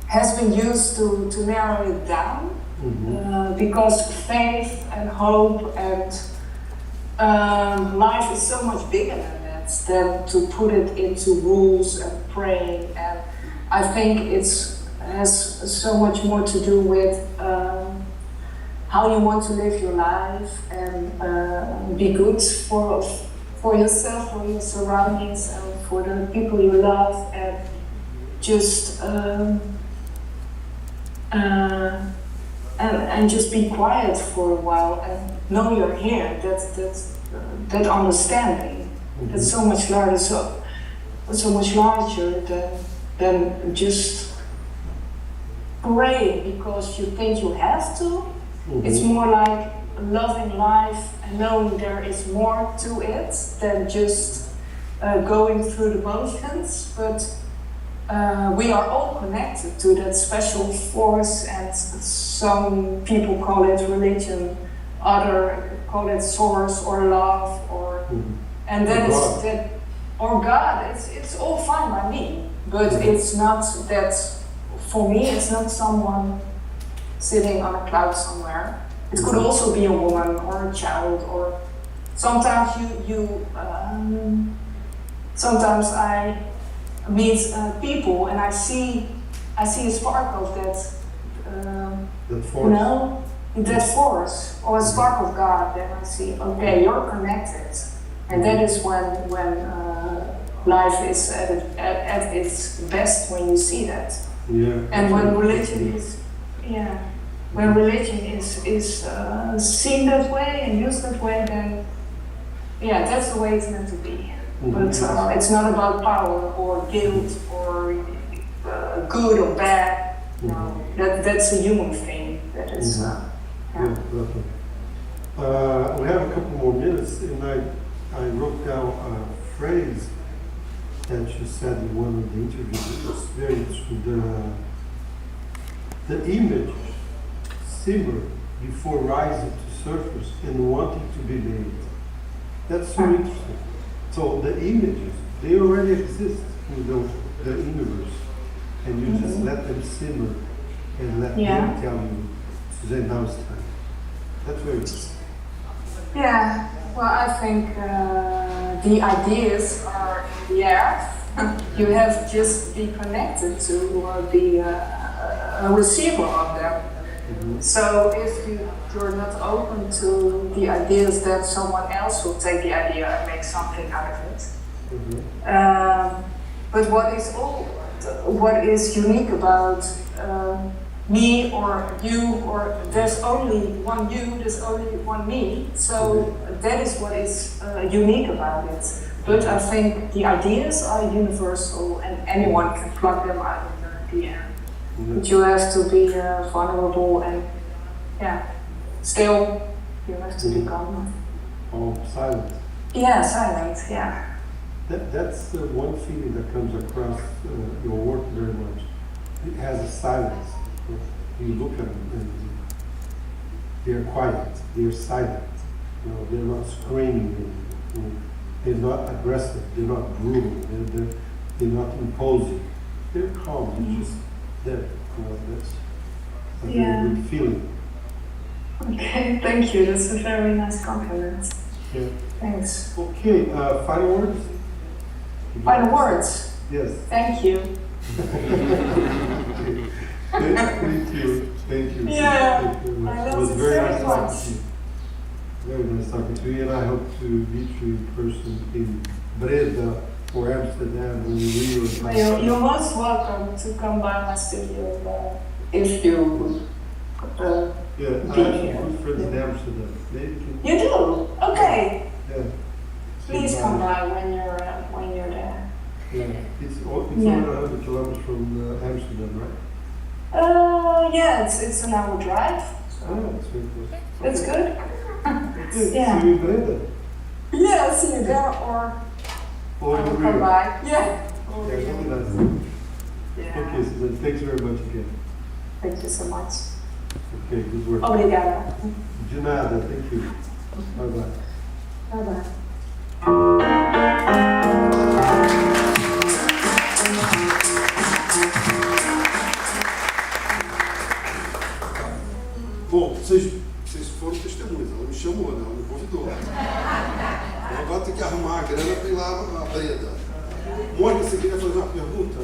has been used to narrow it down. Because faith and hope and life is so much bigger than that, than to put it into rules and praying. And I think it has so much more to do with how you want to live your life and be good for yourself, for your surroundings, and for the people you love, and just and just be quiet for a while and know you're here. That understanding. That's so much larger. So much larger than just praying because you think you have to. It's more like loving life and knowing there is more to it than just going through the motions. But we are all connected to that special force, and some people call it religion, others call it source or love, or and then it's that, or God. It's all fine by me, but it's not that. For me, it's not someone sitting on a cloud somewhere. It could also be a woman or a child, or sometimes sometimes I meet people and I see a spark of that force. That force, or a spark of God. Then I see, okay, you're connected, and that is when life is at its best, when you see that. And when religion is, when religion is seen that way and used that way, then that's the way it's meant to be. But it's not about power or guilt or good or bad. No, that's a human thing. That is. We have a couple more minutes, and I wrote down a phrase that you said in one of the interviews. It was very interesting. The image simmer before rising to surface and wanting to be made. That's so interesting. So the images, they already exist in the universe, and you just let them simmer and let them tell you, Suzanne, now it's time. That's very interesting. Yeah, well, I think the ideas are in the air. You have just be connected to a receiver of them. So if you're not open to the ideas that someone else will take the idea and make something out of it. But what is unique about me or you, or there's only one you, there's only one me, so that is what is unique about it. But I think the ideas are universal and anyone can plug them out of the air. But you have to be vulnerable and still you have to become silent. Yeah, silent, yeah. That's one feeling that comes across your work very much. It has a silence. You look at them and they're quiet, they're silent. They're not screaming, they're not aggressive, they're not brutal, they're not imposing. They're calm, they're just there. That's a very good feeling. Okay, thank you. That's a very nice compliment. Yeah. Thanks. Okay, final words? Final words? Yes. Thank you. Thank you. Thank you. Yeah, Thank you very much. I It love was it very very nice talking much. to you. Very nice talking to you, and I hope to meet you in person in Breda or Amsterdam when you Well, you're most welcome to come by my studio if you would. Yeah, I have be some here. good friends in Amsterdam. Maybe you can. You do? Okay. Yeah. Please Say come bye. by when you're there. Yeah. It's over Yeah. 100 kilometers from Amsterdam, right? Yeah, it's an hour drive. Oh, it's very close. That's good. Okay, Yeah. see you in Breda. Yeah, I'll see you there or Or I in will the come river. by. Yeah. Yeah, really nice. Yeah. Okay, Suzanne, thanks very much again. Thank you so much. Okay, good work. Obrigada. De nada, thank you. Bye bye. Bye bye. Bom, vocês foram testemunhas, ela me chamou, né? Ela me convidou. Então agora tem que arrumar a grana para ir lá na Breda. Mônica, você queria fazer uma pergunta?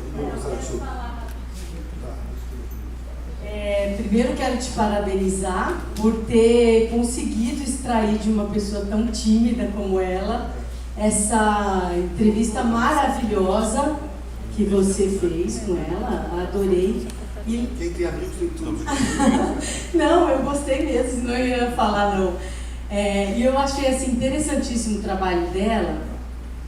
Primeiro quero te parabenizar por ter conseguido extrair de uma pessoa tão tímida como ela essa entrevista maravilhosa que você fez com ela, adorei. E... Quem tem amigos tem tudo. Não, eu gostei mesmo, não ia falar não. E eu achei assim, interessantíssimo o trabalho dela,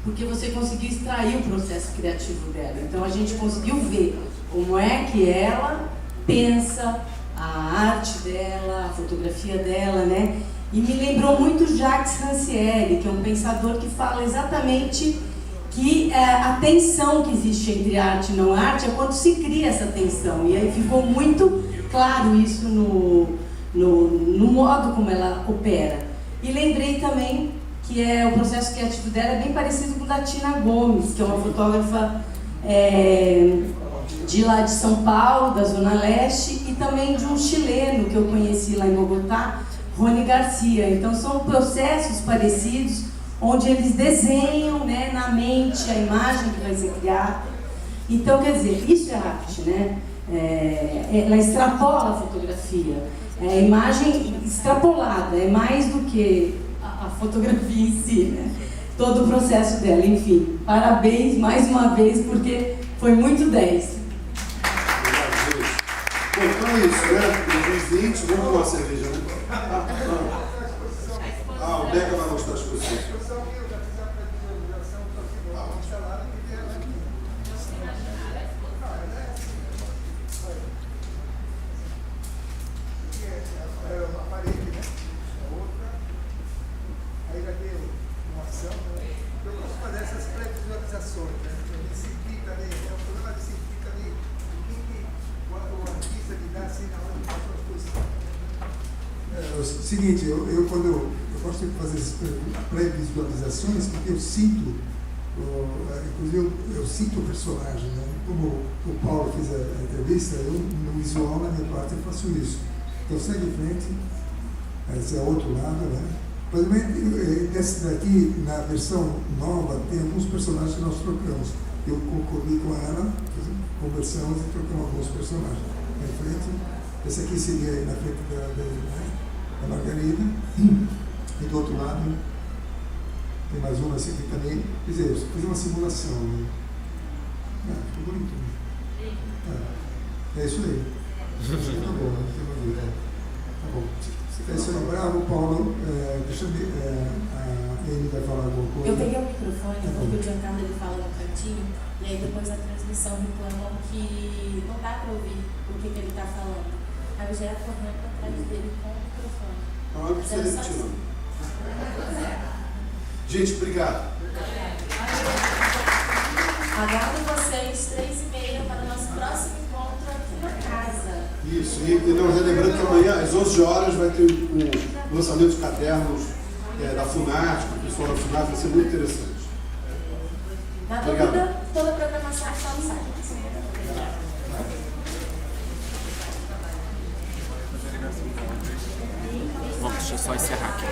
porque você conseguiu extrair o processo criativo dela. Então a gente conseguiu ver como é que ela pensa, a arte dela, a fotografia dela, né? E me lembrou muito Jacques Rancière, que é um pensador que fala exatamente que a tensão que existe entre arte e não arte é quando se cria essa tensão. E aí ficou muito claro isso no modo como ela opera. E lembrei também que o processo criativo dela é bem parecido com o da Tina Gomes, que é uma fotógrafa de lá de São Paulo, da Zona Leste, e também de um chileno que eu conheci lá em Bogotá, Rony Garcia. Então são processos parecidos, onde eles desenham, né, na mente a imagem que vai ser criada. Então, quer dizer, isso é arte, né? Ela extrapola a fotografia. É a imagem extrapolada, é mais do que a fotografia em si, né? Todo o processo dela, enfim. Parabéns mais uma vez, porque foi muito 10. Bom, então é isso, né? 2020, vamos tomar uma cerveja, né? O Beca vai mostrar as coisas. Seguinte, eu gosto de fazer essas pré-visualizações porque eu sinto, inclusive eu sinto o personagem, né? Como o Paulo fez a entrevista, eu no visual, na minha parte, eu faço isso. Então segue em frente, esse é o outro lado, né? Esse daqui, na versão nova, tem alguns personagens que nós trocamos. Eu concorri com ela, conversamos e trocamos alguns personagens. em frente. Esse aqui seria aí na frente da Margarida. E do outro lado tem mais uma assim aqui também. Quer dizer, eu fiz uma simulação, né? Ficou bonito, né? É isso aí. Tá bom, não tem mais dúvida. Tá bom. É isso aí, bravo, Paulo. Deixa eu ver, a Amy vai falar alguma coisa. Eu peguei o microfone porque o Giancarlo ele fala no cantinho e aí depois a transmissão reclamam que não dá para ouvir o que ele está falando. Aí eu já ia correndo atrás dele com o microfone. Não, eu preciso repetir. Gente, obrigado. Aguardo vocês 3h30 para o nosso próximo encontro aqui na casa. Isso, e não, relembrando que amanhã, às 11 horas, vai ter o lançamento de cadernos da Funarte, com o pessoal da Funarte, vai ser muito interessante. Na Obrigado. dúvida, toda a programação está no site. Bom, deixa eu só encerrar aqui.